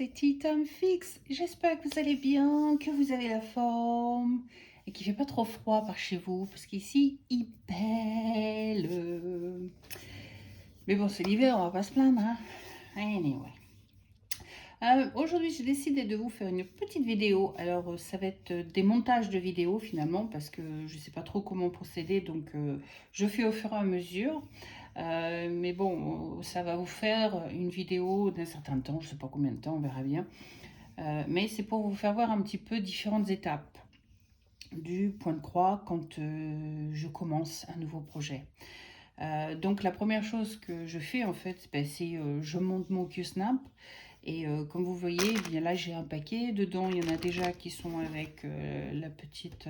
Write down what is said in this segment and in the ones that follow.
c'est Tea Time Fix. J'espère que vous allez bien, que vous avez la forme et qu'il ne fait pas trop froid par chez vous parce qu'ici il pèle. Mais bon, c'est l'hiver, on va pas se plaindre. Hein. Anyway. Aujourd'hui, j'ai décidé de vous faire une petite vidéo. Alors, ça va être des montages de vidéos finalement parce que je ne sais pas trop comment procéder. Donc, je fais au fur et à mesure. Mais bon, ça va vous faire une vidéo d'un certain temps, je ne sais pas combien de temps, on verra bien. Mais c'est pour vous faire voir un petit peu différentes étapes du point de croix quand je commence un nouveau projet. Donc la première chose que je fais en fait, c'est je monte mon QSnap. Et comme vous voyez, eh bien là j'ai un paquet. Dedans, il y en a déjà qui sont avec la petite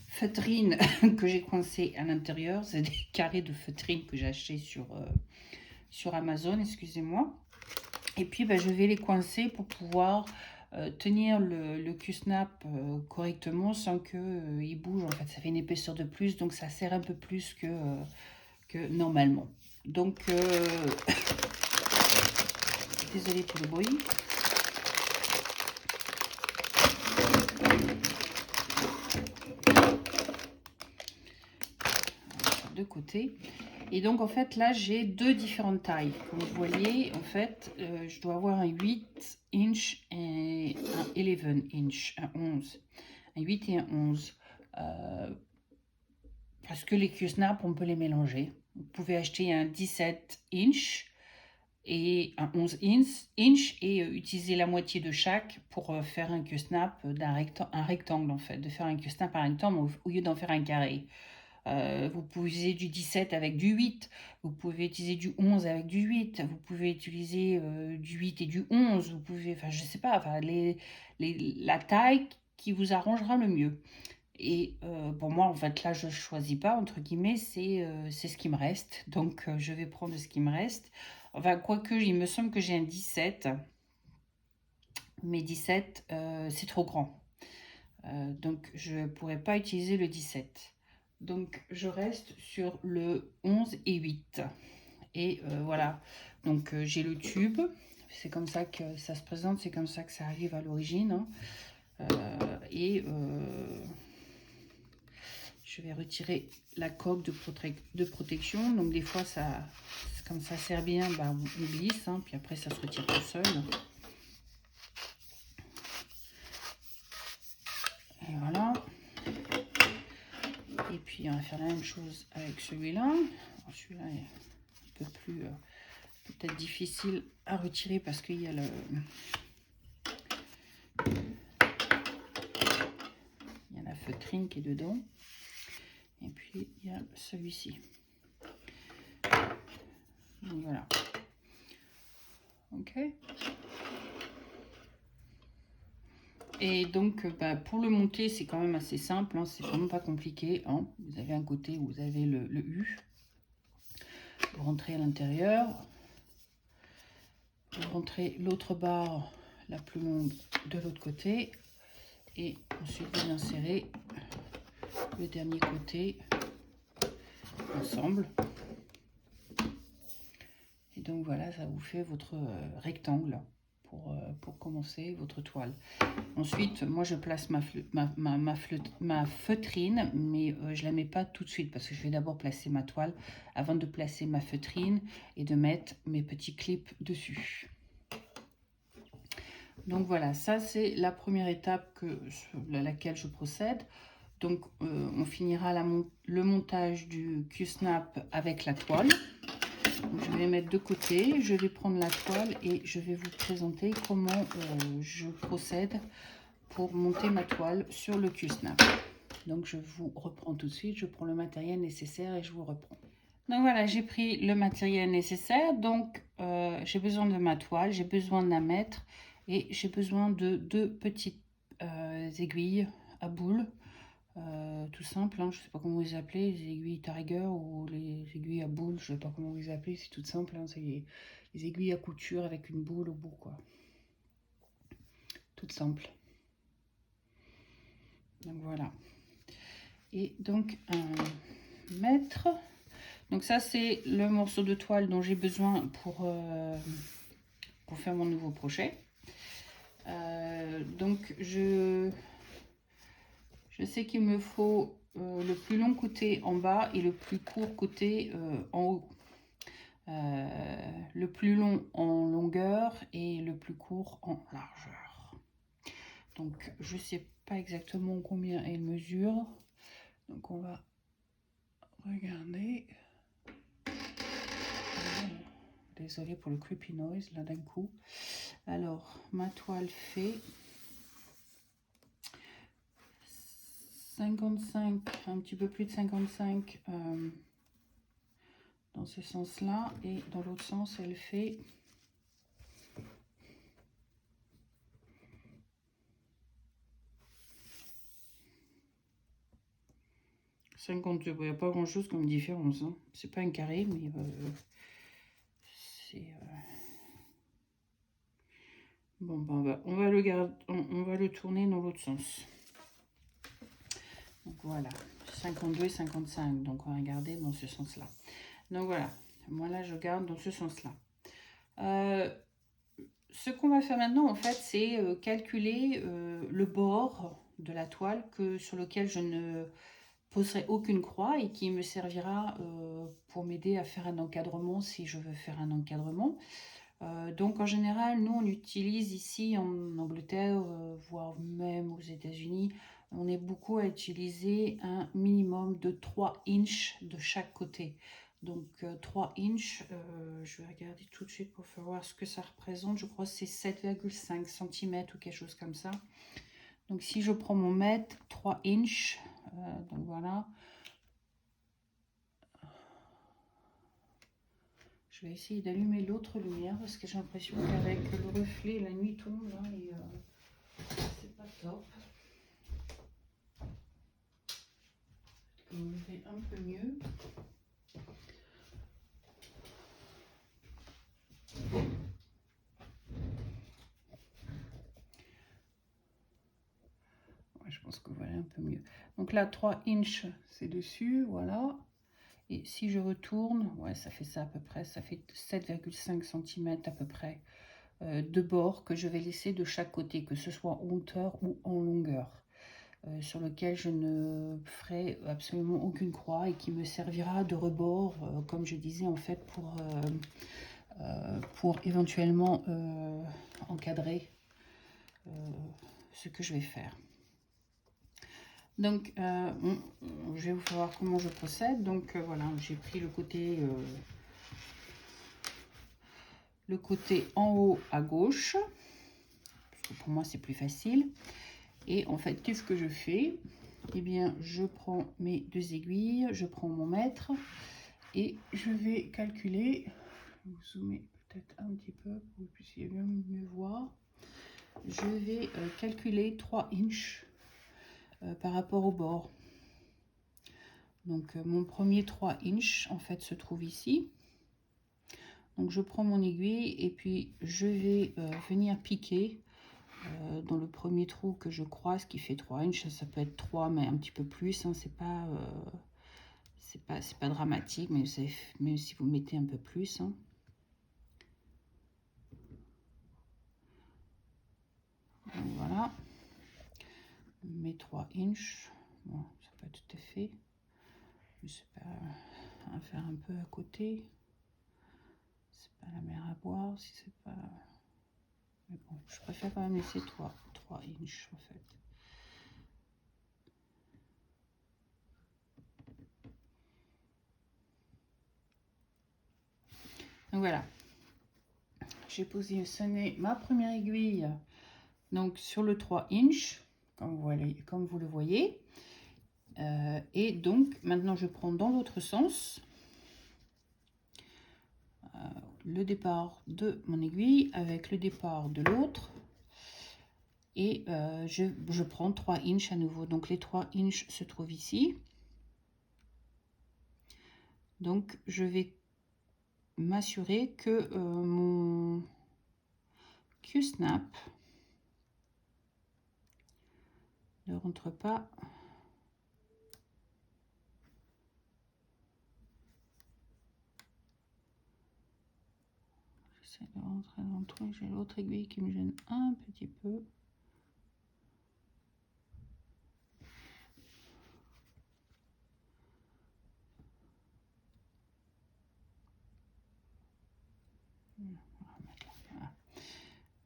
feutrine que j'ai coincée à l'intérieur. C'est des carrés de feutrine que j'ai acheté sur Amazon, excusez-moi. Et puis je vais les coincer pour pouvoir tenir le Q-snap correctement sans qu'il bouge. En fait, ça fait une épaisseur de plus, donc ça serre un peu plus que normalement. Donc, désolée pour le bruit. De côté. Et donc en fait là j'ai deux différentes tailles. Comme vous voyez, en fait je dois avoir un 8 inch et un 11 inch, un 11. Un 8 et un 11. Parce que les Q-snap, on peut les mélanger. Vous pouvez acheter un 17 inch et un 11 inch et utiliser la moitié de chaque pour faire un Q-snap un rectangle en fait. De faire un Q-snap un rectangle au lieu d'en faire un carré. Vous pouvez utiliser du 17 avec du 8, vous pouvez utiliser du 11 avec du 8, vous pouvez utiliser du 8 et du 11, vous pouvez, enfin je sais pas, enfin, la taille qui vous arrangera le mieux. Et pour moi, en fait, là, je choisis pas, entre guillemets, c'est ce qui me reste. Donc, je vais prendre ce qui me reste. Enfin, quoique, il me semble que j'ai un 17. Mais 17, c'est trop grand. Donc, je ne pourrais pas utiliser le 17. Donc, je reste sur le 11 et 8. Et voilà. Donc, j'ai le tube. C'est comme ça que ça se présente. C'est comme ça que ça arrive à l'origine. Hein. Je vais retirer la coque de protection. Donc des fois, comme ça sert bien, on glisse. Hein, puis après, ça se retire tout seul. Et voilà. Et puis, on va faire la même chose avec celui-là. Celui-là est un peu plus peut-être difficile à retirer parce qu'il y a la feutrine qui est dedans. Et puis, il y a celui-ci. Donc voilà. Ok. Et donc, pour le monter, c'est quand même assez simple. Hein, c'est vraiment pas compliqué. Hein. Vous avez un côté où vous avez le U. Vous rentrez à l'intérieur. Vous rentrez l'autre barre la plus longue de l'autre côté. Et ensuite, vous insérez le dernier côté ensemble. Et donc voilà, ça vous fait votre rectangle pour commencer votre toile. Ensuite, moi je place ma feutrine, mais je ne la mets pas tout de suite parce que je vais d'abord placer ma toile avant de placer ma feutrine et de mettre mes petits clips dessus. Donc voilà, ça c'est la première étape à laquelle je procède. Donc on finira le montage du Q-snap avec la toile. Donc, je vais les mettre de côté, je vais prendre la toile et je vais vous présenter comment je procède pour monter ma toile sur le Q-snap. Donc je vous reprends tout de suite, je prends le matériel nécessaire et je vous reprends. Donc voilà, j'ai pris le matériel nécessaire, donc j'ai besoin de ma toile, j'ai besoin de la mettre et j'ai besoin de deux petites aiguilles à boule. Tout simple, hein, je ne sais pas comment vous les appelez, les aiguilles Tiger ou les aiguilles à boule, je ne sais pas comment vous les appelez, c'est tout simple, hein, c'est les aiguilles à couture avec une boule au bout, quoi. Tout simple. Donc voilà. Et donc un mètre. Donc ça c'est le morceau de toile dont j'ai besoin pour pour faire mon nouveau projet. Donc je sais qu'il me faut le plus long côté en bas et le plus court côté en haut. Le plus long en longueur et le plus court en largeur. Donc je sais pas exactement combien elle mesure. Donc on va regarder. Désolée pour le creepy noise là d'un coup. Alors ma toile fait 55, un petit peu plus de 55 dans ce sens là, et dans l'autre sens elle fait 52. Il n'y a pas grand chose comme différence, hein. C'est pas un carré, mais c'est bon. Ben, on va le garder, on va le tourner dans l'autre sens. Donc voilà, 52 et 55. Donc on va regarder dans ce sens là. Donc voilà, moi là je garde dans ce sens là. Ce qu'on va faire maintenant en fait, c'est calculer le bord de la toile sur lequel je ne poserai aucune croix et qui me servira pour m'aider à faire un encadrement si je veux faire un encadrement. Donc en général, nous on utilise ici en Angleterre, voire même aux États-Unis, on est beaucoup à utiliser un minimum de 3 inches de chaque côté. Donc 3 inches, je vais regarder tout de suite pour voir ce que ça représente. Je crois que c'est 7,5 cm ou quelque chose comme ça. Donc si je prends mon mètre, 3 inches, donc voilà. Je vais essayer d'allumer l'autre lumière parce que j'ai l'impression qu'avec le reflet, la nuit tombe là et c'est pas top. On le fait un peu mieux. Ouais, je pense que voilà un peu mieux. Donc là, 3 inches, c'est dessus, voilà. Et si je retourne, ouais, ça fait ça à peu près, ça fait 7,5 cm à peu près de bord que je vais laisser de chaque côté, que ce soit en hauteur ou en longueur, sur lequel je ne ferai absolument aucune croix et qui me servira de rebord, comme je disais en fait, pour éventuellement encadrer ce que je vais faire. Donc, je vais vous faire voir comment je procède. Donc, voilà, j'ai pris le côté en haut à gauche, parce que pour moi, c'est plus facile. Et en fait, qu'est-ce que je fais? Eh bien, je prends mes 2 aiguilles, je prends mon mètre et je vais calculer. Je vais vous zoomer peut-être un petit peu pour que vous puissiez mieux voir. Je vais calculer 3 inches par rapport au bord. Donc mon premier 3 inches en fait se trouve ici. Donc je prends mon aiguille et puis je vais venir piquer dans le premier trou que je croise qui fait 3 inches. Ça peut être 3 mais un petit peu plus, hein. C'est pas dramatique, mais même si vous mettez un peu plus, hein. Donc voilà, mes 3 inches. Bon, ça peut être tout à fait. Je sais pas, à faire un peu à côté. C'est pas la mer à boire si c'est pas. Mais bon, je préfère quand même laisser 3 inches en fait. Donc voilà, j'ai positionné ma première aiguille donc sur le 3 inches, comme vous le voyez. Et donc maintenant je prends dans l'autre sens le départ de mon aiguille avec le départ de l'autre. Et je prends 3 inches à nouveau. Donc les 3 inches se trouvent ici. Donc je vais m'assurer que mon Q-snap ne rentre pas J'essaie de rentrer dans le truc. J'ai l'autre aiguille qui me gêne un petit peu.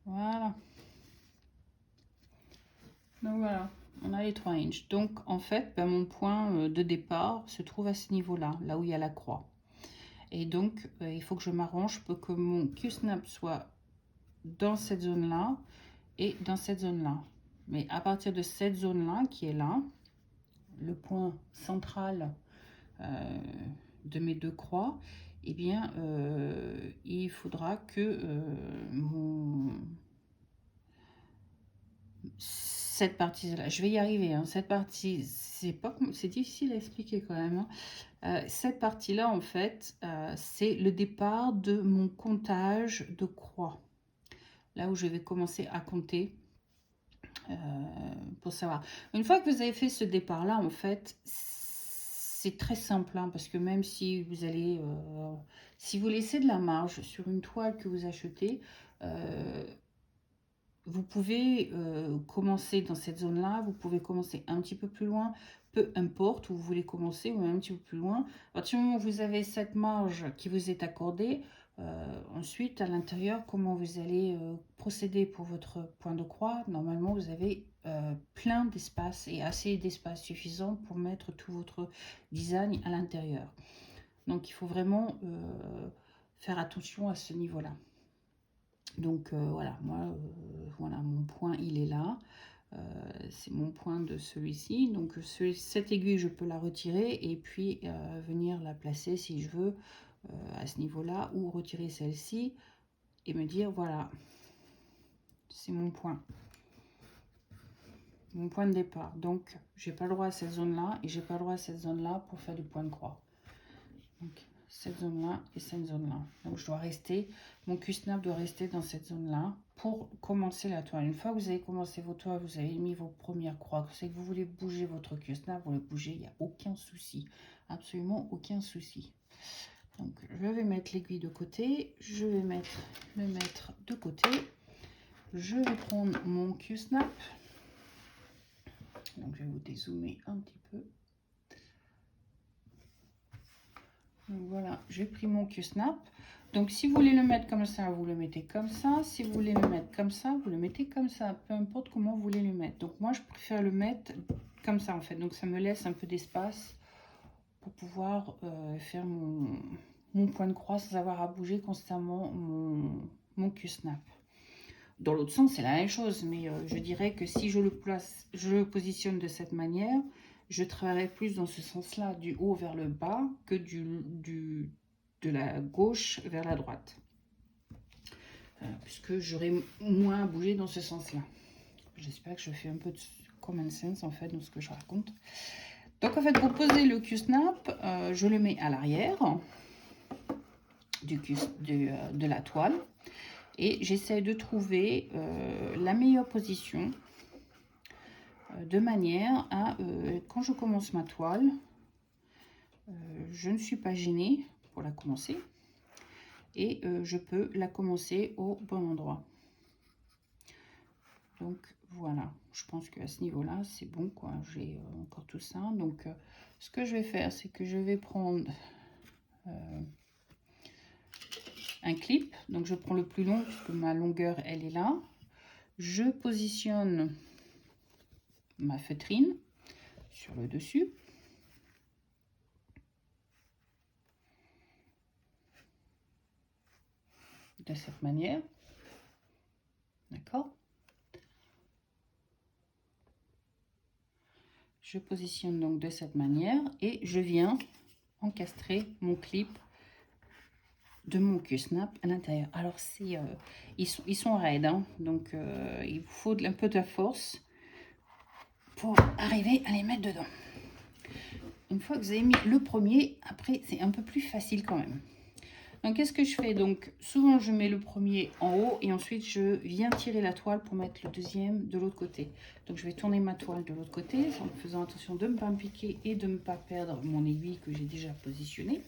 Voilà. Donc voilà, on a les 3 inches. Donc en fait, ben, mon point de départ se trouve à ce niveau-là, là où il y a la croix. Et donc, il faut que je m'arrange pour que mon Q-snap soit dans cette zone-là et dans cette zone-là. Mais à partir de cette zone-là, qui est là, le point central de mes deux croix, eh bien, il faudra que cette partie-là, je vais y arriver, hein, cette partie, c'est difficile à expliquer quand même, hein. Cette partie-là, en fait, c'est le départ de mon comptage de croix. Là où je vais commencer à compter pour savoir. Une fois que vous avez fait ce départ-là, en fait, c'est très simple, hein, parce que même si vous allez, si vous laissez de la marge sur une toile que vous achetez, vous pouvez commencer dans cette zone-là, vous pouvez commencer un petit peu plus loin, peu importe où vous voulez commencer, ou même un petit peu plus loin. À partir du moment où vous avez cette marge qui vous est accordée, ensuite, à l'intérieur, comment vous allez procéder pour votre point de croix? Normalement, vous avez plein d'espace et assez d'espace suffisant pour mettre tout votre design à l'intérieur. Donc, il faut vraiment faire attention à ce niveau-là. Donc voilà, moi, voilà, mon point, il est là. C'est mon point de celui-ci. Donc cette aiguille, je peux la retirer et puis venir la placer si je veux à ce niveau-là, ou retirer celle-ci et me dire, voilà, c'est mon point de départ. Donc, j'ai pas le droit à cette zone-là et j'ai pas le droit à cette zone-là pour faire du point de croix. Donc, cette zone-là et cette zone-là. Donc, je dois rester, mon Q-snap doit rester dans cette zone-là pour commencer la toile. Une fois que vous avez commencé vos toiles, vous avez mis vos premières croix, c'est que vous voulez bouger votre Q-snap, vous voulez bouger, il n'y a aucun souci. Absolument aucun souci. Donc, je vais mettre l'aiguille de côté, je vais le mettre de côté. Je vais prendre mon Q-snap. Donc, je vais vous dézoomer un petit peu. Donc voilà, j'ai pris mon Q-snap. Donc si vous voulez le mettre comme ça, vous le mettez comme ça. Si vous voulez le mettre comme ça, vous le mettez comme ça. Peu importe comment vous voulez le mettre. Donc moi, je préfère le mettre comme ça en fait. Donc ça me laisse un peu d'espace pour pouvoir faire mon point de croix sans avoir à bouger constamment mon Q-snap. Dans l'autre sens, c'est la même chose. Mais je dirais que si je le place, je le positionne de cette manière, je travaillerai plus dans ce sens-là, du haut vers le bas, que de la gauche vers la droite. Puisque j'aurai moins à bouger dans ce sens-là. J'espère que je fais un peu de common sense, en fait, dans ce que je raconte. Donc, en fait, pour poser le Q-snap, je le mets à l'arrière de la toile. Et j'essaie de trouver la meilleure position de manière à, quand je commence ma toile, je ne suis pas gênée pour la commencer et je peux la commencer au bon endroit. Donc voilà, je pense qu'à ce niveau-là, c'est bon, quoi. J'ai encore tout ça. Donc ce que je vais faire, c'est que je vais prendre un clip. Donc je prends le plus long puisque ma longueur, elle est là. Je positionne ma feutrine sur le dessus. De cette manière. D'accord? Je positionne donc de cette manière et je viens encastrer mon clip de mon Q-snap à l'intérieur. Alors c'est ils sont raides, hein, donc il faut un peu de force pour arriver à les mettre dedans. Une fois que vous avez mis le premier, après c'est un peu plus facile quand même. Donc qu'est-ce que je fais? Donc souvent je mets le premier en haut et ensuite je viens tirer la toile pour mettre le deuxième de l'autre côté. Donc je vais tourner ma toile de l'autre côté en faisant attention de ne pas me piquer et de ne pas perdre mon aiguille que j'ai déjà positionnée.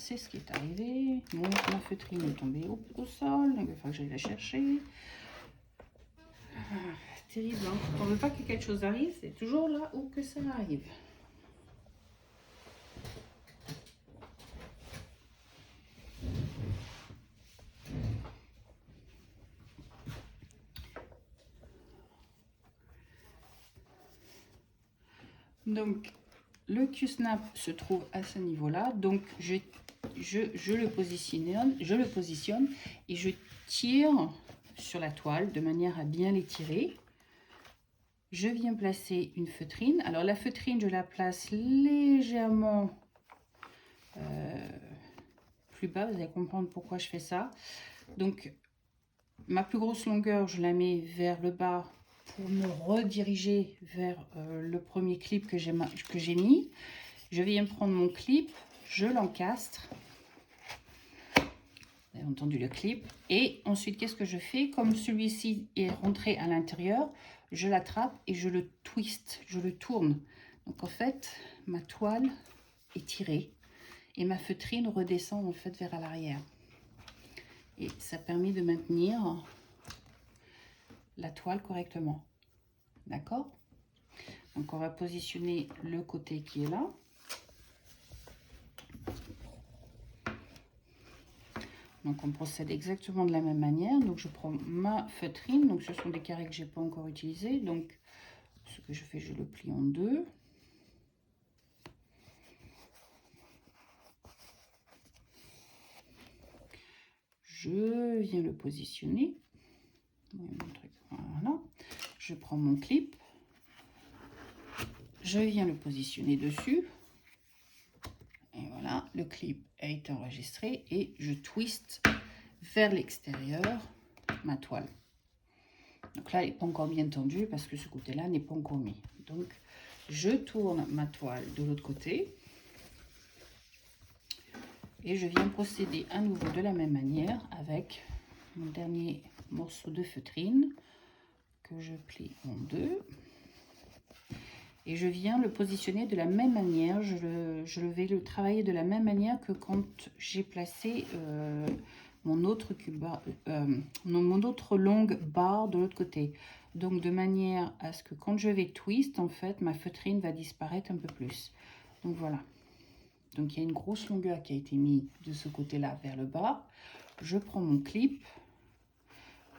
c'est ce qui est arrivé. Bon, ma feutrine est tombée au sol, donc il faut que j'aille la chercher. Terrible, hein. Quand on ne veut pas que quelque chose arrive, c'est toujours là où que ça arrive. Donc, le Q-snap se trouve à ce niveau-là. Donc, je le positionne et je tire sur la toile de manière à bien l'étirer. Je viens placer une feutrine. Alors, la feutrine, je la place légèrement plus bas. Vous allez comprendre pourquoi je fais ça. Donc, ma plus grosse longueur, je la mets vers le bas pour me rediriger vers le premier clip que j'ai mis. Je viens prendre mon clip, je l'encastre. Vous avez entendu le clip. Et ensuite, qu'est-ce que je fais? Comme celui-ci est rentré à l'intérieur, je l'attrape et je le twist, je le tourne. Donc en fait, ma toile est tirée et ma feutrine redescend en fait vers l'arrière. Et ça permet de maintenir la toile correctement. D'accord? Donc on va positionner le côté qui est là. Donc on procède exactement de la même manière. Donc je prends ma feutrine. Donc ce sont des carrés que j'ai pas encore utilisés. Donc ce que je fais, je le plie en deux. Je viens le positionner. Voilà. Je prends mon clip. Je viens le positionner dessus. Et voilà, le clip a été enregistré et je twist vers l'extérieur ma toile. Donc là, elle n'est pas encore bien tendue parce que ce côté-là n'est pas encore mis. Donc, je tourne ma toile de l'autre côté. Et je viens procéder à nouveau de la même manière avec mon dernier morceau de feutrine que je plie en deux. Et je viens le positionner de la même manière. Je vais le travailler de la même manière que quand j'ai placé mon autre longue barre de l'autre côté. Donc de manière à ce que quand je vais twist, en fait, ma feutrine va disparaître un peu plus. Donc voilà. Donc il y a une grosse longueur qui a été mise de ce côté-là vers le bas. Je prends mon clip,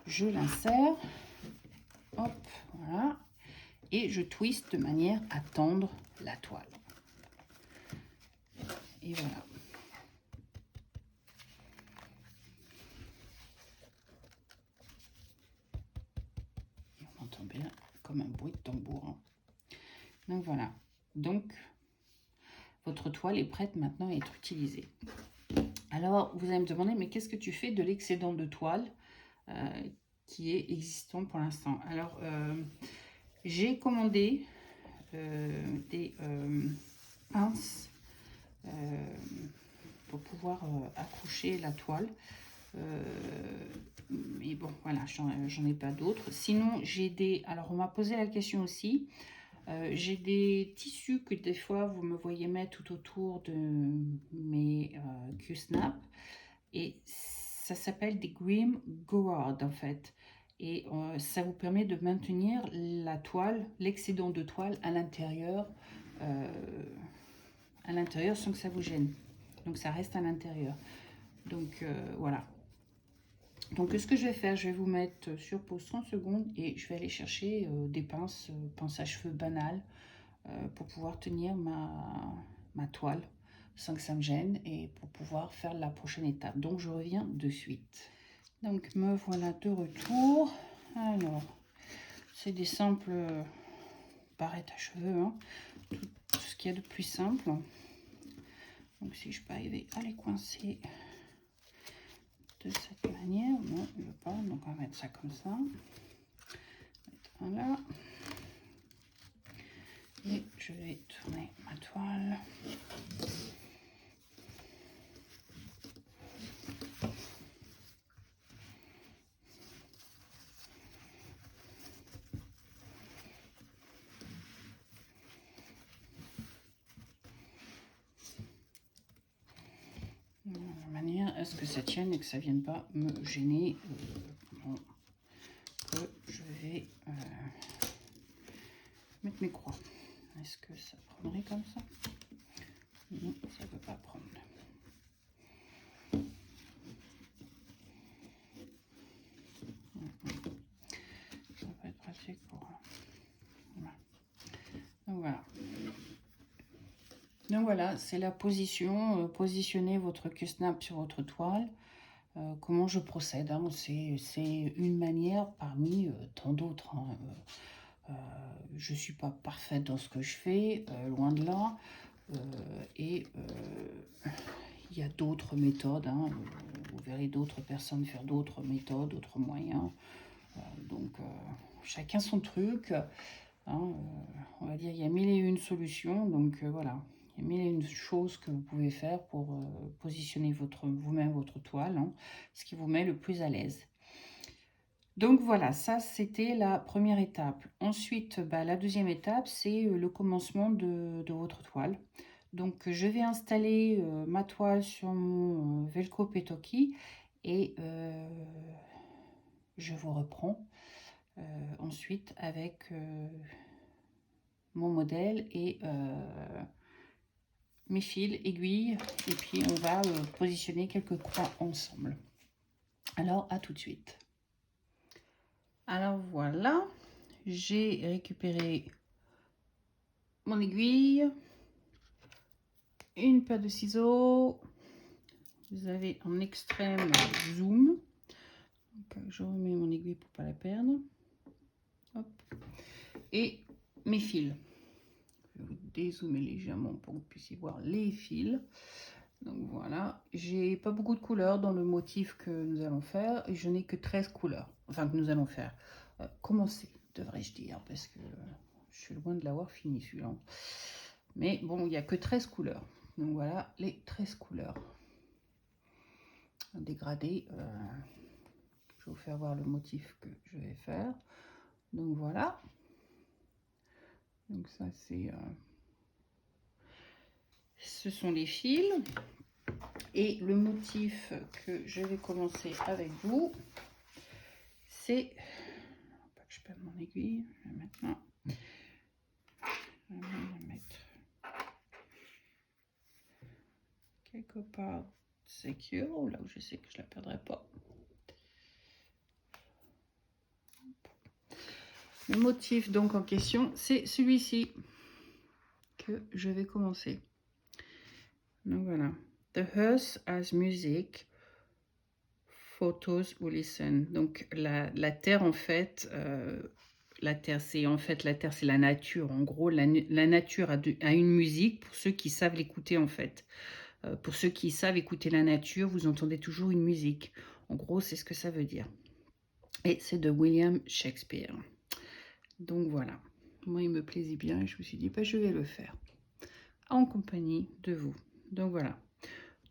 je l'insère, hop, voilà. Et je twist de manière à tendre la toile. Et voilà. Et on entend bien comme un bruit de tambour. Hein. Donc voilà. Donc, votre toile est prête maintenant à être utilisée. Alors, vous allez me demander, mais qu'est-ce que tu fais de l'excédent de toile qui est existant pour l'instant? Alors, j'ai commandé des pinces pour pouvoir accrocher la toile. Mais bon, voilà, j'en ai pas d'autres. Sinon, j'ai des... Alors, on m'a posé la question aussi. J'ai des tissus que des fois, vous me voyez mettre tout autour de mes Q-snap. Et ça s'appelle des Grim Gourd, en fait. Et ça vous permet de maintenir la toile, l'excédent de toile à l'intérieur sans que ça vous gêne. Donc, ça reste à l'intérieur. Donc, voilà. Donc, ce que je vais faire, je vais vous mettre sur pause 30 secondes et je vais aller chercher des pinces à cheveux banales pour pouvoir tenir ma toile sans que ça me gêne et pour pouvoir faire la prochaine étape. Donc, je reviens de suite. Donc, me voilà de retour. Alors, c'est des simples barrettes à cheveux, hein. Tout ce qu'il y a de plus simple. Donc, si je peux arriver à les coincer de cette manière, non, je ne veux pas, donc on va mettre ça comme ça, voilà, et je vais tourner ma toile. à ce que ça tienne et que ça vienne pas me gêner. Pendant que je vais mettre mes croix. Est-ce que ça prendrait comme ça? Non, ça ne peut pas prendre. Ça va être pratique pour... Voilà. Donc voilà. Donc voilà, c'est la position. Positionnez votre Q-snap sur votre toile. Comment je procède, hein, c'est une manière parmi tant d'autres. Hein. Je ne suis pas parfaite dans ce que je fais, loin de là. Et il y a d'autres méthodes. Hein. Vous verrez d'autres personnes faire d'autres méthodes, d'autres moyens. Donc, chacun son truc. Hein, on va dire, il y a mille et une solutions. Donc, voilà. Il y a mille et une choses que vous pouvez faire pour positionner vous-même votre toile, hein, ce qui vous met le plus à l'aise. Donc voilà, ça c'était la première étape. Ensuite, la deuxième étape, c'est le commencement de votre toile. Donc je vais installer ma toile sur mon Velcro Petoki et je vous reprends ensuite avec mon modèle et mes fils, aiguilles, et puis on va positionner quelques croix ensemble. Alors à tout de suite. Alors voilà, j'ai récupéré mon aiguille, une paire de ciseaux, vous avez en extrême zoom, donc, je remets mon aiguille pour pas la perdre. Hop. Et mes fils. Je vais vous dézoomer légèrement pour que vous puissiez voir les fils. Donc voilà, j'ai pas beaucoup de couleurs dans le motif que nous allons faire et je n'ai que 13 couleurs, enfin que nous allons faire. Commencer, devrais-je dire, parce que je suis loin de l'avoir fini celui-là. Mais bon, il n'y a que 13 couleurs. Donc voilà les 13 couleurs. Dégradé, je vais vous faire voir le motif que je vais faire. Donc voilà. Donc ça c'est... ce sont les fils. Et le motif que je vais commencer avec vous, c'est... Pas que je perde mon aiguille. Maintenant, je vais la mettre quelque part secure, là où je sais que je la perdrai pas. Le motif donc en question, c'est celui-ci que je vais commencer. Donc voilà. The Earth as Music, Photos ou Listen. Donc la terre en fait, la terre c'est la nature. En gros, la nature a une musique pour ceux qui savent l'écouter en fait. Pour ceux qui savent écouter la nature, vous entendez toujours une musique. En gros, c'est ce que ça veut dire. Et c'est de William Shakespeare. Donc voilà. Moi, il me plaisait bien et je me suis dit, je vais le faire en compagnie de vous. Donc voilà.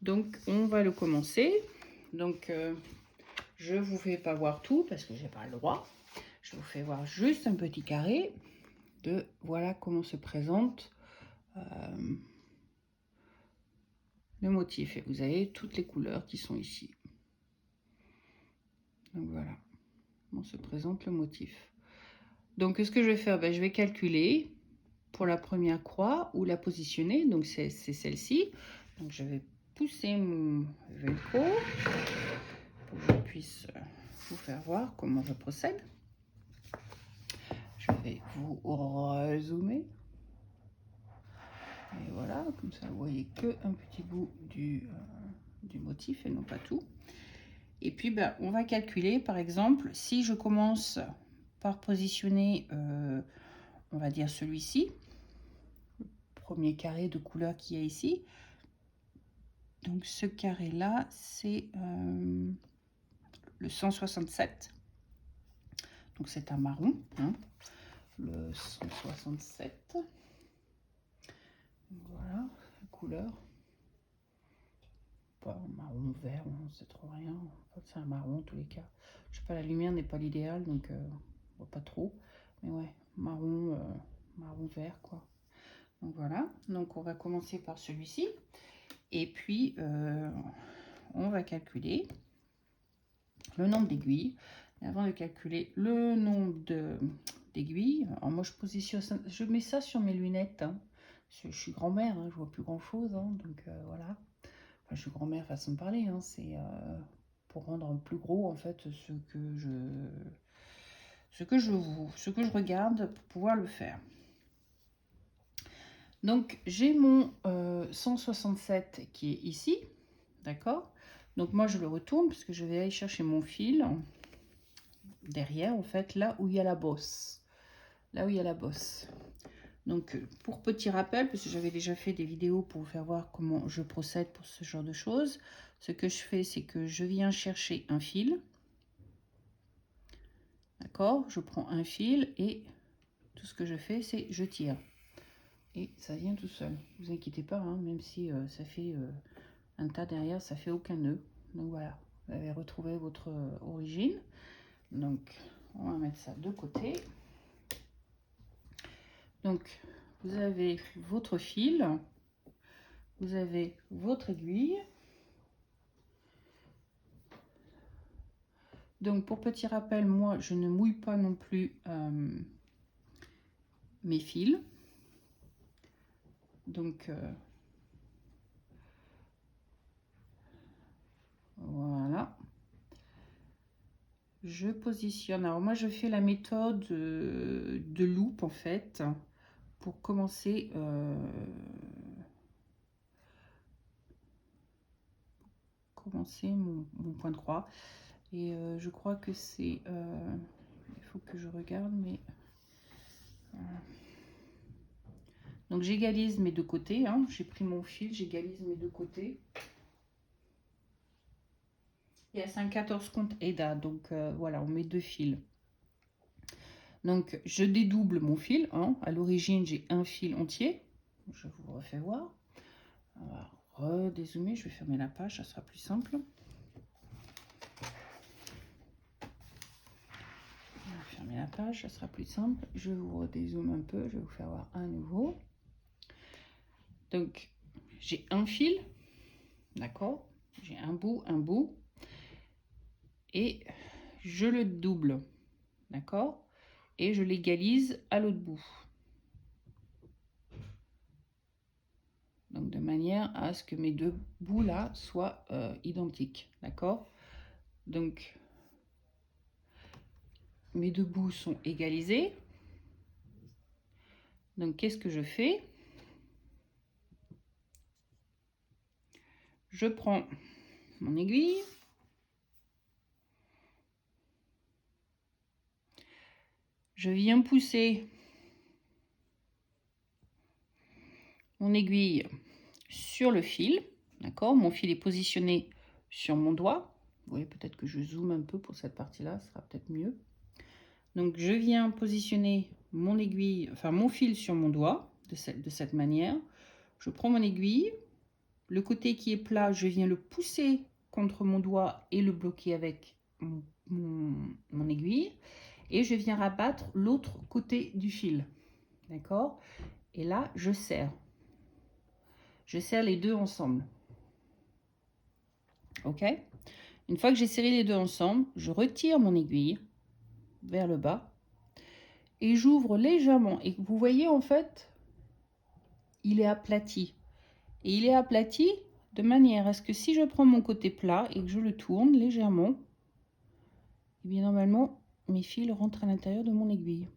Donc, on va le commencer. Donc, je vous fais pas voir tout parce que j'ai pas le droit. Je vous fais voir juste un petit carré de voilà comment se présente le motif. Et vous avez toutes les couleurs qui sont ici. Donc voilà comment se présente le motif. Donc, ce que je vais faire, je vais calculer pour la première croix ou la positionner. Donc, c'est celle-ci. Donc, je vais pousser mon velcro pour que je puisse vous faire voir comment je procède. Je vais vous rezoomer. Et voilà, comme ça, vous voyez que un petit bout du motif et non pas tout. Et puis, on va calculer, par exemple, si je commence par positionner, on va dire celui-ci, le premier carré de couleur qu'il y a ici. Donc, ce carré-là, c'est le 167. Donc, c'est un marron, hein, le 167. Voilà, la couleur. Pas marron, vert, on sait trop rien. En fait, c'est un marron en tous les cas. Je sais pas, la lumière n'est pas l'idéal, donc on voit pas trop. Mais ouais, marron, marron vert, quoi. Donc voilà. Donc on va commencer par celui-ci. Et puis, on va calculer le nombre d'aiguilles. Et avant de calculer le nombre d'aiguilles, alors moi je mets ça sur mes lunettes. Hein. Je suis grand-mère, hein, je vois plus grand-chose, hein, donc voilà. Enfin, je suis grand-mère façon de parler, hein, c'est pour rendre plus gros en fait ce que je regarde pour pouvoir le faire. Donc j'ai mon 167 qui est ici, d'accord. Donc moi je le retourne parce que je vais aller chercher mon fil derrière, en fait, là où il y a la bosse. Là où il y a la bosse. Donc, pour petit rappel, parce que j'avais déjà fait des vidéos pour vous faire voir comment je procède pour ce genre de choses, ce que je fais, c'est que je viens chercher un fil. D'accord? Je prends un fil et tout ce que je fais, c'est je tire. Et ça vient tout seul. Ne vous inquiétez pas, hein, même si ça fait un tas derrière, ça fait aucun nœud. Donc voilà, vous avez retrouvé votre origine. Donc, on va mettre ça de côté. Donc, vous avez votre fil, vous avez votre aiguille. Donc, pour petit rappel, moi, je ne mouille pas non plus mes fils. Donc, voilà. Je positionne. Alors, moi, je fais la méthode de loupe, en fait, pour commencer mon point de croix. Et je crois que c'est... il faut que je regarde, mais... Donc j'égalise mes deux côtés, hein. J'ai pris mon fil, j'égalise mes deux côtés. Et c'est un 14 compte EDA, donc voilà, on met deux fils. Donc je dédouble mon fil, hein. À l'origine j'ai un fil entier, je vous refais voir. On va redézoomer, je vais fermer la page, ça sera plus simple. On va fermer la page, ça sera plus simple. Je vous redézoome un peu, je vais vous faire voir à nouveau. Donc j'ai un fil, d'accord, j'ai un bout, et je le double, d'accord, et je l'égalise à l'autre bout. Donc de manière à ce que mes deux bouts là soient identiques, d'accord. Donc mes deux bouts sont égalisés. Donc qu'est-ce que je fais? Je prends mon aiguille, je viens pousser mon aiguille sur le fil, d'accord. Mon fil est positionné sur mon doigt. Vous voyez, peut-être que je zoome un peu pour cette partie-là, ce sera peut-être mieux. Donc je viens positionner mon aiguille, enfin mon fil sur mon doigt de cette manière. Je prends mon aiguille, le côté qui est plat, je viens le pousser contre mon doigt et le bloquer avec mon aiguille. Et je viens rabattre l'autre côté du fil. D'accord? Et là, je serre. Je serre les deux ensemble. Ok? Une fois que j'ai serré les deux ensemble, je retire mon aiguille vers le bas et j'ouvre légèrement. Et vous voyez, en fait, il est aplati. Et il est aplati de manière à ce que si je prends mon côté plat et que je le tourne légèrement, et bien normalement, mes fils rentrent à l'intérieur de mon aiguille.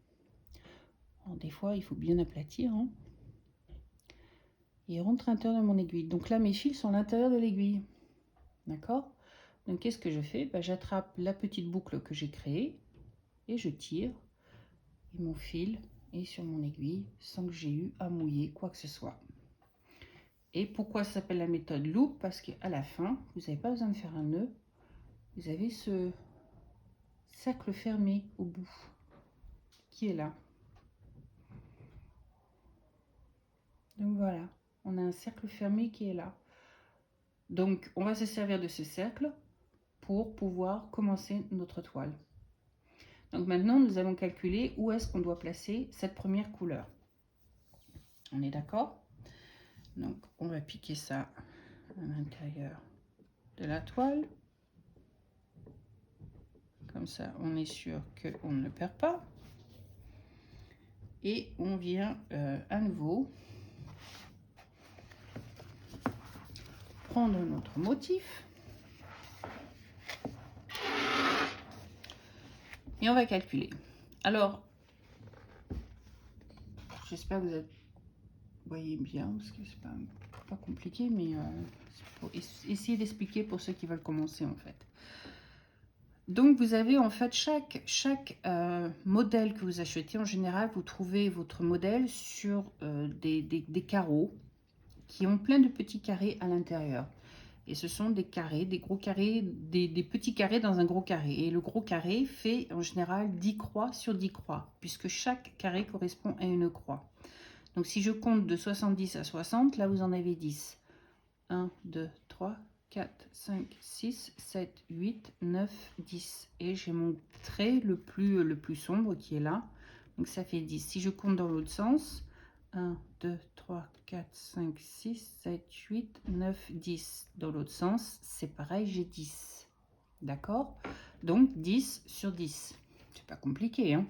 Alors, des fois, il faut bien aplatir. Hein. Et ils rentrent à l'intérieur de mon aiguille. Donc là, mes fils sont à l'intérieur de l'aiguille. D'accord? Donc, qu'est-ce que je fais? J'attrape la petite boucle que j'ai créée et je tire. Et mon fil est sur mon aiguille sans que j'ai eu à mouiller quoi que ce soit. Et pourquoi ça s'appelle la méthode loupe? Parce qu'à la fin, vous n'avez pas besoin de faire un nœud. Vous avez ce cercle fermé au bout qui est là. Donc voilà, on a un cercle fermé qui est là. Donc on va se servir de ce cercle pour pouvoir commencer notre toile. Donc maintenant, nous allons calculer où est-ce qu'on doit placer cette première couleur. On est d'accord? Donc on va piquer ça à l'intérieur de la toile. Comme ça, on est sûr qu'on ne perd pas. Et on vient à nouveau prendre notre motif. Et on va calculer. Alors, j'espère que vous voyez bien, parce que c'est pas compliqué, mais faut essayer d'expliquer pour ceux qui veulent commencer en fait. Donc vous avez en fait chaque modèle que vous achetez, en général vous trouvez votre modèle sur des carreaux qui ont plein de petits carrés à l'intérieur. Et ce sont des carrés, des gros carrés, des petits carrés dans un gros carré. Et le gros carré fait en général 10 croix sur 10 croix, puisque chaque carré correspond à une croix. Donc si je compte de 70 à 60, là vous en avez 10. 1, 2, 3, 4, 5, 6, 7, 8, 9, 10. Et j'ai mon trait le plus sombre qui est là. Donc ça fait 10. Si je compte dans l'autre sens, 1, 2, 3, 4, 5, 6, 7, 8, 9, 10. Dans l'autre sens, c'est pareil, j'ai 10. D'accord? Donc 10 sur 10. C'est pas compliqué, hein?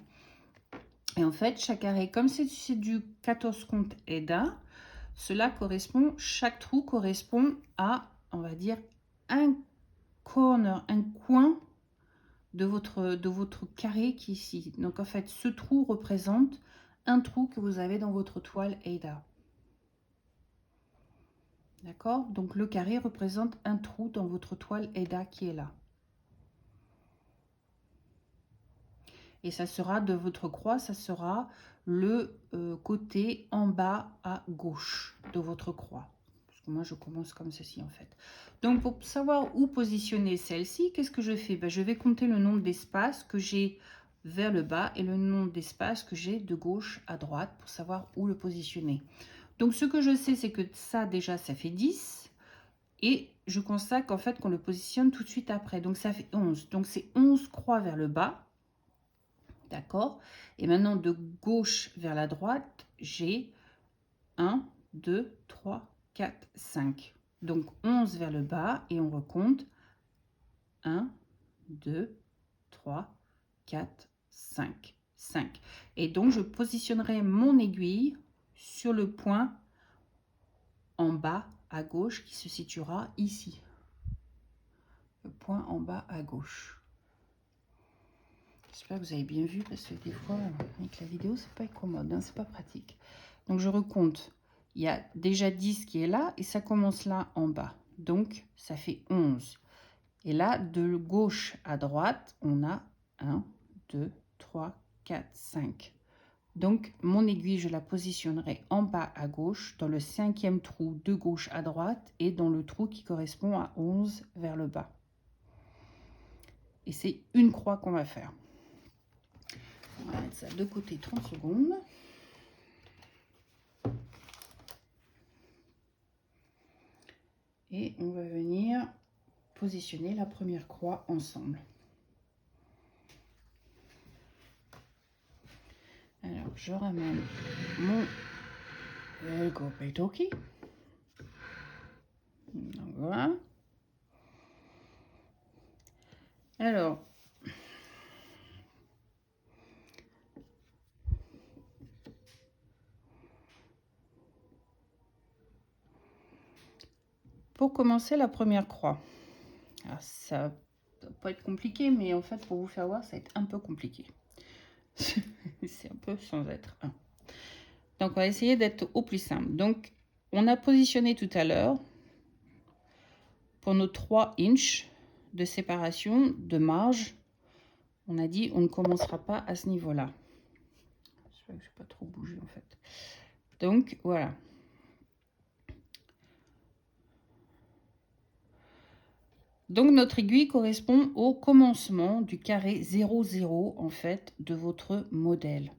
Et en fait, chaque carré, comme c'est du 14 compte EDA, cela correspond, chaque trou correspond à, on va dire, un corner, un coin de votre carré qui est ici. Donc en fait, ce trou représente un trou que vous avez dans votre toile EDA. D'accord? Donc le carré représente un trou dans votre toile EDA qui est là. Et ça sera de votre croix, ça sera le côté en bas à gauche de votre croix. Parce que moi, je commence comme ceci en fait. Donc, pour savoir où positionner celle-ci, qu'est-ce que je fais? Ben, je vais compter le nombre d'espaces que j'ai vers le bas et le nombre d'espaces que j'ai de gauche à droite pour savoir où le positionner. Donc, ce que je sais, c'est que ça, déjà, ça fait 10. Et je constate qu'en fait, qu'on le positionne tout de suite après. Donc, ça fait 11. Donc, c'est 11 croix vers le bas. D'accord? Et maintenant, de gauche vers la droite, j'ai 1, 2, 3, 4, 5. Donc 11 vers le bas et on recompte 1, 2, 3, 4, 5. 5. Et donc, je positionnerai mon aiguille sur le point en bas à gauche qui se situera ici. Le point en bas à gauche. J'espère que vous avez bien vu parce que des fois, avec la vidéo, c'est pas commode, hein, c'est pas pratique. Donc, je recompte. Il y a déjà 10 qui est là et ça commence là en bas. Donc, ça fait 11. Et là, de gauche à droite, on a 1, 2, 3, 4, 5. Donc, mon aiguille, je la positionnerai en bas à gauche, dans le 5e trou de gauche à droite et dans le trou qui correspond à 11 vers le bas. Et c'est une croix qu'on va faire. On va mettre ça de côté 30 secondes. Et on va venir positionner la première croix ensemble. Alors, je ramène mon Toki. Voilà. Alors, pour commencer la première croix, alors ça ne va pas être compliqué, mais en fait, pour vous faire voir, ça va être un peu compliqué. C'est un peu sans être un. Donc, on va essayer d'être au plus simple. Donc, on a positionné tout à l'heure pour nos 3 inches de séparation de marge. On a dit on ne commencera pas à ce niveau-là. Je ne vais pas trop bouger en fait. Donc, voilà. Donc, notre aiguille correspond au commencement du carré 0, 0 en fait de votre modèle.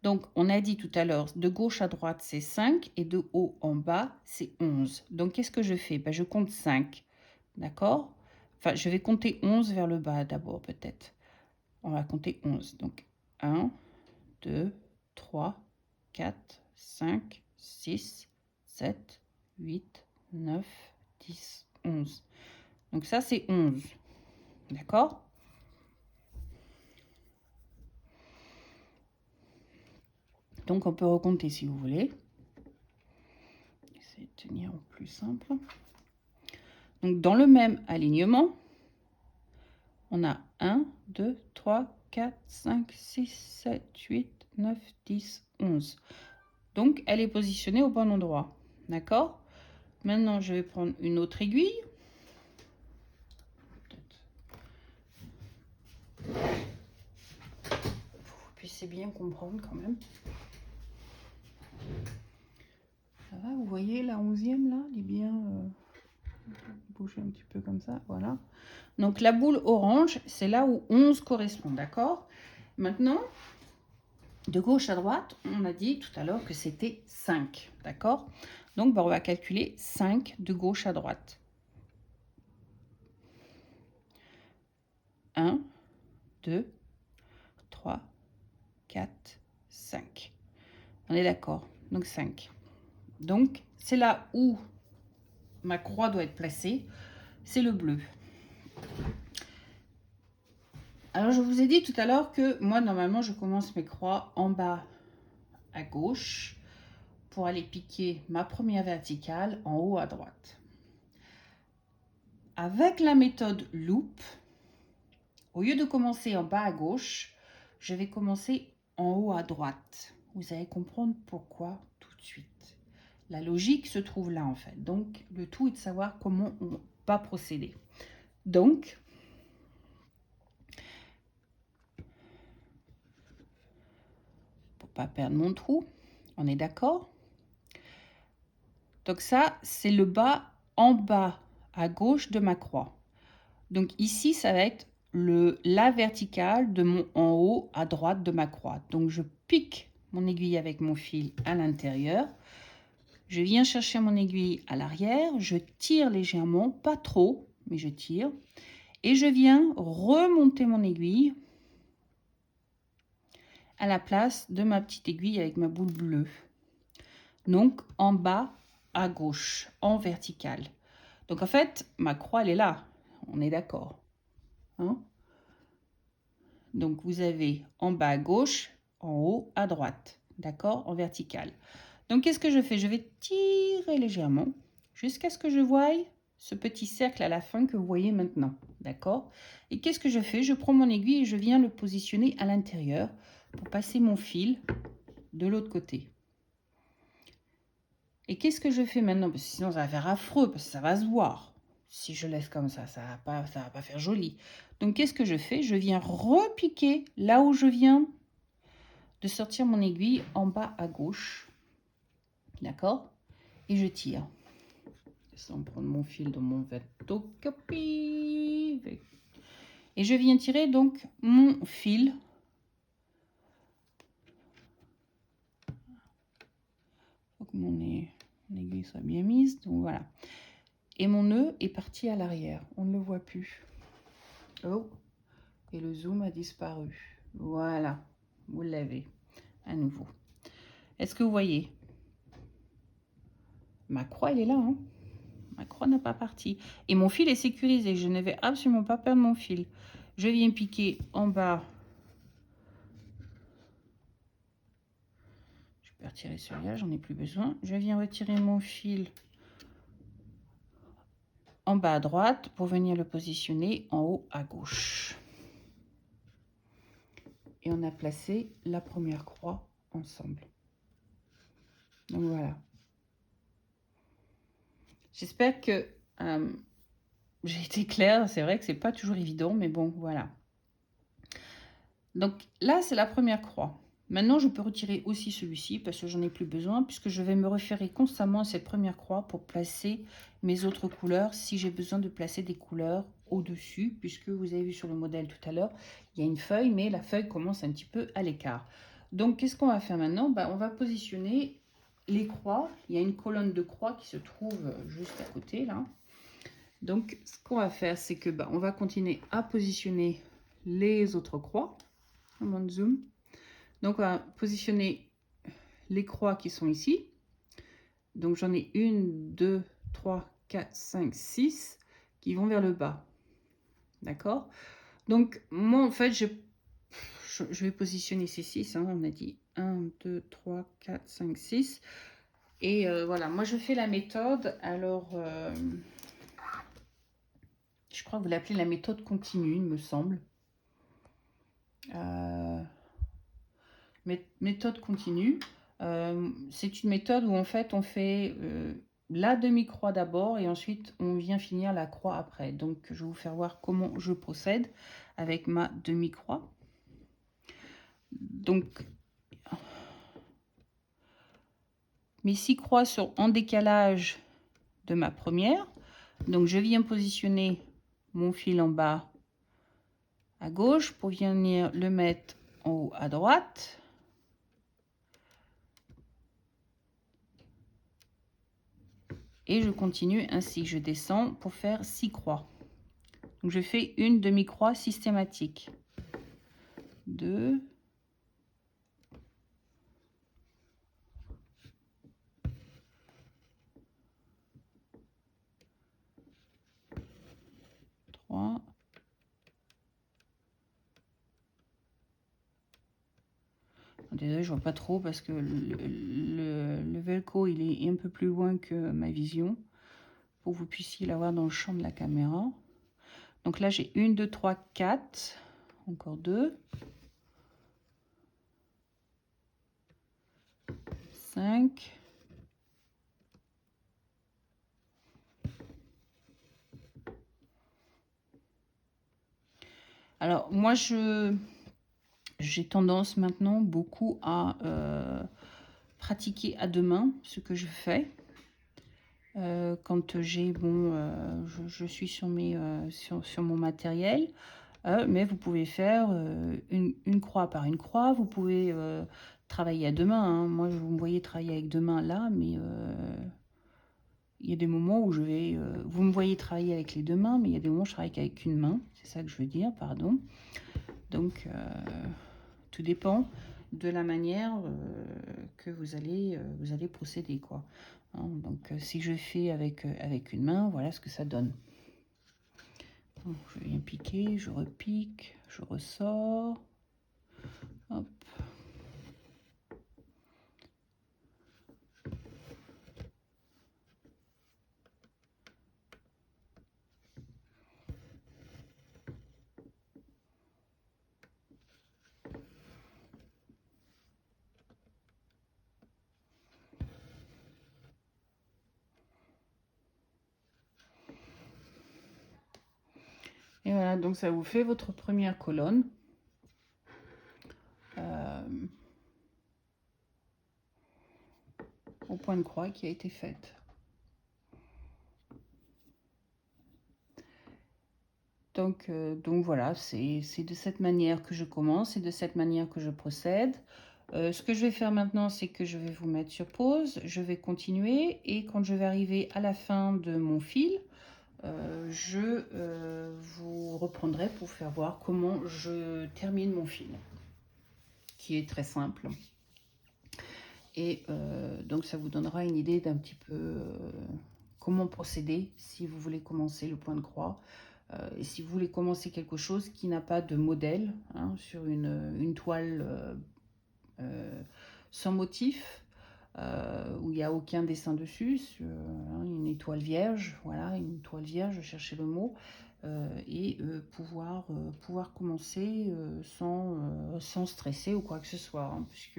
Donc, on a dit tout à l'heure, de gauche à droite, c'est 5 et de haut en bas, c'est 11. Donc, qu'est-ce que je fais? Ben, je compte 5. D'accord? Enfin, je vais compter 11 vers le bas d'abord, peut-être. On va compter 11. Donc, 1, 2, 3, 4, 5, 6, 7, 8, 9, 10, 11. Donc ça, c'est 11. D'accord? Donc, on peut recompter si vous voulez. Essayez de tenir au plus simple. Donc, dans le même alignement, on a 1, 2, 3, 4, 5, 6, 7, 8, 9, 10, 11. Donc, elle est positionnée au bon endroit. D'accord? Maintenant, je vais prendre une autre aiguille. Pour que vous puissiez bien comprendre quand même. Ça va, vous voyez la 11e là, elle est bien bouger un petit peu comme ça, voilà. Donc la boule orange, c'est là où 11 correspond, d'accord? Maintenant, de gauche à droite, on a dit tout à l'heure que c'était 5, d'accord? Donc on va calculer 5 de gauche à droite. 1, 2, 3, 4, 5. On est d'accord? Donc 5. Donc c'est là où ma croix doit être placée, c'est le bleu. Alors je vous ai dit tout à l'heure que moi normalement je commence mes croix en bas à gauche pour aller piquer ma première verticale en haut à droite. Avec la méthode loupe, au lieu de commencer en bas à gauche, je vais commencer en haut à droite. Vous allez comprendre pourquoi tout de suite. La logique se trouve là en fait. Donc le tout est de savoir comment on va procéder. Donc, pour pas perdre mon trou, on est d'accord? Donc ça, c'est le bas en bas à gauche de ma croix. Donc ici, ça va être la verticale de mon en haut à droite de ma croix. Donc je pique mon aiguille avec mon fil à l'intérieur. Je viens chercher mon aiguille à l'arrière. Je tire légèrement, pas trop, mais je tire. Et je viens remonter mon aiguille à la place de ma petite aiguille avec ma boule bleue. Donc en bas à gauche, en verticale. Donc en fait, ma croix, elle est là. On est d'accord. Hein? Donc vous avez en bas à gauche, en haut à droite. D'accord? En verticale. Donc qu'est-ce que je fais? Je vais tirer légèrement jusqu'à ce que je voie ce petit cercle à la fin que vous voyez maintenant. D'accord? Et qu'est-ce que je fais? Je prends mon aiguille et je viens le positionner à l'intérieur pour passer mon fil de l'autre côté. Et qu'est-ce que je fais maintenant? Parce que sinon, ça va faire affreux, parce que ça va se voir. Si je laisse comme ça va pas faire joli. Donc, qu'est-ce que je fais? Je viens repiquer là où je viens de sortir mon aiguille en bas à gauche. D'accord? Et je tire. Sans prendre mon fil dans mon photocopie. Et je viens tirer donc mon fil. Faut que mon aiguille soit bien mise. Donc voilà. Et mon nœud est parti à l'arrière. On ne le voit plus. Oh, et le zoom a disparu. Voilà, vous l'avez à nouveau. Est-ce que vous voyez? Ma croix, elle est là. Hein, ma croix n'a pas parti. Et mon fil est sécurisé. Je ne vais absolument pas perdre mon fil. Je viens piquer en bas. Je peux retirer celui-là, j'en ai plus besoin. Je viens retirer mon fil en bas à droite pour venir le positionner en haut à gauche. Et on a placé la première croix ensemble. Donc voilà. J'espère que j'ai été claire. C'est vrai que c'est pas toujours évident, mais bon, voilà. Donc là, c'est la première croix. Maintenant, je peux retirer aussi celui-ci parce que j'en ai plus besoin, puisque je vais me référer constamment à cette première croix pour placer mes autres couleurs si j'ai besoin de placer des couleurs au-dessus, puisque vous avez vu sur le modèle tout à l'heure, il y a une feuille, mais la feuille commence un petit peu à l'écart. Donc, qu'est-ce qu'on va faire maintenant? On va positionner les croix. Il y a une colonne de croix qui se trouve juste à côté, là. Donc, ce qu'on va faire, c'est que on va continuer à positionner les autres croix. On zoom. Donc, on va positionner les croix qui sont ici. Donc, j'en ai 1, 2, 3, 4, 5, 6. qui vont vers le bas. D'accord? Donc, moi, en fait, je vais positionner ces 6. Hein, on a dit 1, 2, 3, 4, 5, 6. Et voilà, moi, je fais la méthode. Alors, je crois que vous l'appelez la méthode continue, il me semble. Méthode continue. C'est une méthode où, en fait, on fait la demi-croix d'abord et ensuite, on vient finir la croix après. Donc, je vais vous faire voir comment je procède avec ma demi-croix. Donc, mes 6 croix sont en décalage de ma première. Donc, je viens positionner mon fil en bas à gauche pour venir le mettre en haut à droite. Et je continue ainsi, je descends pour faire 6 croix. Donc je fais une demi-croix systématique. 2, 3, désolé, je vois pas trop parce que le velcro il est un peu plus loin que ma vision pour que vous puissiez l'avoir dans le champ de la caméra. Donc là j'ai 1, 2, 3, 4, encore 2, 5, alors moi j'ai tendance maintenant beaucoup à pratiquer à deux mains ce que je fais. Quand j'ai je suis sur mon matériel, mais vous pouvez faire une croix par une croix, vous pouvez travailler à deux mains, hein. Moi vous me voyez travailler avec deux mains là, mais il y a des moments où vous me voyez travailler avec les deux mains, mais il y a des moments où je travaille qu'avec une main, c'est ça que je veux dire, pardon. Donc tout dépend de la manière que vous allez procéder, quoi. Hein, donc si je fais avec une main, voilà ce que ça donne. Donc, je viens piquer, je repique, je ressors. Hop. Et voilà, donc ça vous fait votre première colonne. Au point de croix qui a été faite. Donc voilà, c'est de cette manière que je commence, c'est de cette manière que je procède. Ce que je vais faire maintenant, c'est que je vais vous mettre sur pause, je vais continuer et quand je vais arriver à la fin de mon fil, je vous reprendrai pour faire voir comment je termine mon fil, qui est très simple. Et donc ça vous donnera une idée d'un petit peu comment procéder si vous voulez commencer le point de croix. Et si vous voulez commencer quelque chose qui n'a pas de modèle, hein, sur une toile sans motif, où il n'y a aucun dessin dessus, une étoile vierge, voilà, une toile vierge, je cherchais le mot, et pouvoir commencer sans stresser ou quoi que ce soit, hein, puisque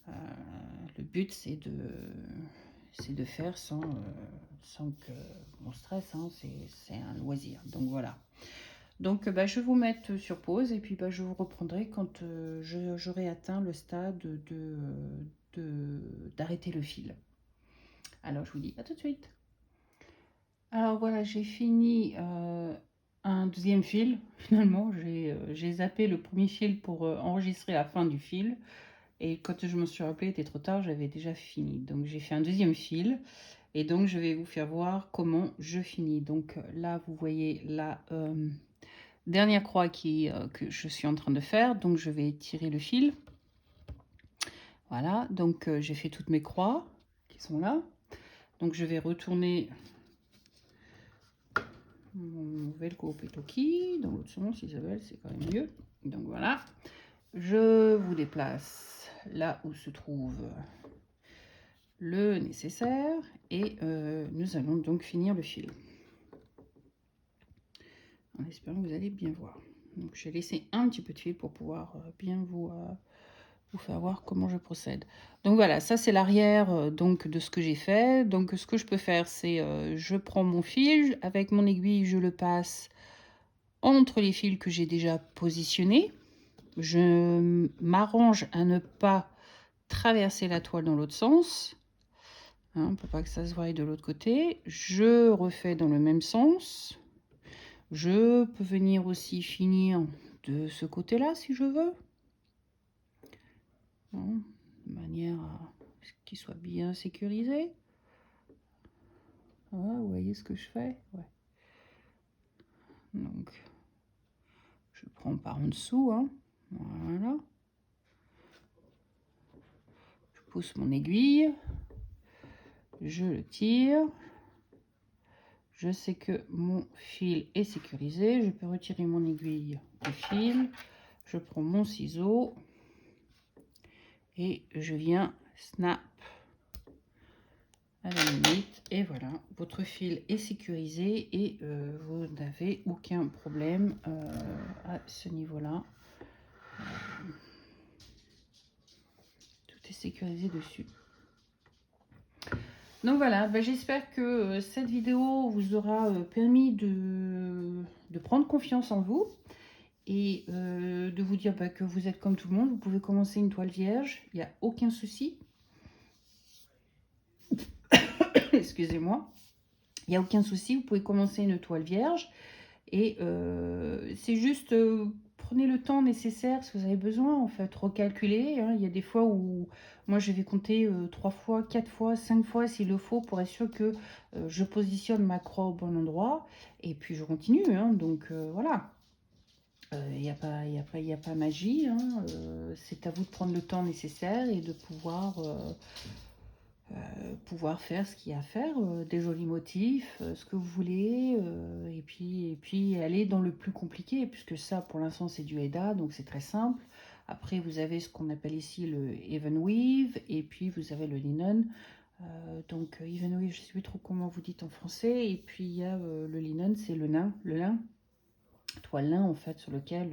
le but c'est de faire sans que on stresse, hein, c'est un loisir. Donc voilà. Donc je vais vous mettre sur pause et puis je vous reprendrai quand j'aurai atteint le stade d'arrêter le fil. Alors je vous dis à tout de suite. Alors voilà, j'ai fini un deuxième fil. Finalement, j'ai zappé le premier fil pour enregistrer la fin du fil. Et quand je me suis rappelé, il était trop tard, j'avais déjà fini. Donc j'ai fait un deuxième fil. Et donc je vais vous faire voir comment je finis. Donc là, vous voyez la dernière croix que je suis en train de faire. Donc je vais tirer le fil. Voilà, donc j'ai fait toutes mes croix qui sont là. Donc je vais retourner mon velcro Petoki. Dans l'autre sens, Isabelle, c'est quand même mieux. Donc voilà. Je vous déplace là où se trouve le nécessaire et nous allons donc finir le fil. En espérant que vous allez bien voir. Donc j'ai laissé un petit peu de fil pour pouvoir bien vous faire voir comment je procède. Donc voilà, ça c'est l'arrière donc de ce que j'ai fait. Donc ce que je peux faire, c'est je prends mon fil, avec mon aiguille, je le passe entre les fils que j'ai déjà positionnés. Je m'arrange à ne pas traverser la toile dans l'autre sens, hein, pour pas que ça se voie de l'autre côté. Je refais dans le même sens. Je peux venir aussi finir de ce côté-là si je veux, hein, de manière à ce qu'il soit bien sécurisé. Voilà, vous voyez ce que je fais, ouais. Donc, je prends par en dessous, hein, voilà. Je pousse mon aiguille, je le tire. Je sais que mon fil est sécurisé. Je peux retirer mon aiguille du fil. Je prends mon ciseau et je viens snap à la limite. Et voilà, votre fil est sécurisé et vous n'avez aucun problème à ce niveau-là. Tout est sécurisé dessus. Donc voilà, j'espère que cette vidéo vous aura permis de prendre confiance en vous et de vous dire que vous êtes comme tout le monde. Vous pouvez commencer une toile vierge, il n'y a aucun souci. Excusez-moi. Il n'y a aucun souci, vous pouvez commencer une toile vierge et c'est juste... prenez le temps nécessaire si vous avez besoin, en fait, recalculer. Hein. Il y a des fois où moi je vais compter 3 fois, 4 fois, 5 fois s'il le faut pour être sûr que je positionne ma croix au bon endroit. Et puis je continue, hein. Donc voilà. Il n'y a pas magie. Hein. C'est à vous de prendre le temps nécessaire et de pouvoir faire ce qu'il y a à faire, des jolis motifs, ce que vous voulez, et puis aller dans le plus compliqué, puisque ça pour l'instant c'est du Eda, donc c'est très simple. Après vous avez ce qu'on appelle ici le even weave, et puis vous avez le linen. Donc even weave, je ne sais plus trop comment vous dites en français, et puis il y a le linen, c'est le lin, toile lin en fait, sur lequel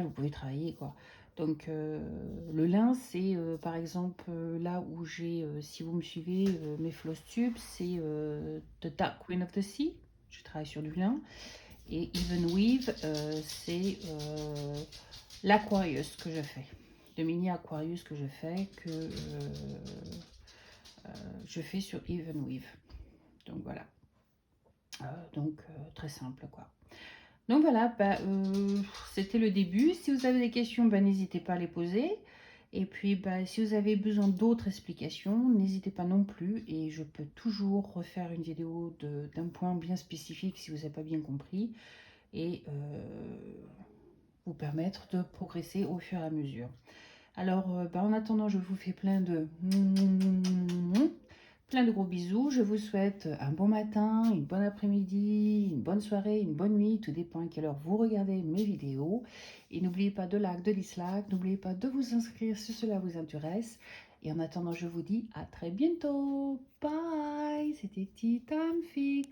vous pouvez travailler, quoi. Donc le lin, c'est par exemple là où j'ai, si vous me suivez, mes floss tubes, c'est The Dark Queen of the Sea. Je travaille sur du lin. Et Even Weave, c'est l'Aquarius que je fais. Le mini Aquarius que je fais, je fais sur Even Weave. Donc voilà. Très simple, quoi. Donc voilà, c'était le début. Si vous avez des questions, n'hésitez pas à les poser. Et puis, si vous avez besoin d'autres explications, n'hésitez pas non plus. Et je peux toujours refaire une vidéo d'un point bien spécifique si vous n'avez pas bien compris. Et vous permettre de progresser au fur et à mesure. Alors, en attendant, je vous fais plein de gros bisous. Je vous souhaite un bon matin, une bonne après-midi, une bonne soirée, une bonne nuit. Tout dépend à quelle heure vous regardez mes vidéos. Et n'oubliez pas de like, de dislike. N'oubliez pas de vous inscrire si cela vous intéresse. Et en attendant, je vous dis à très bientôt. Bye. C'était Tea Time Fix.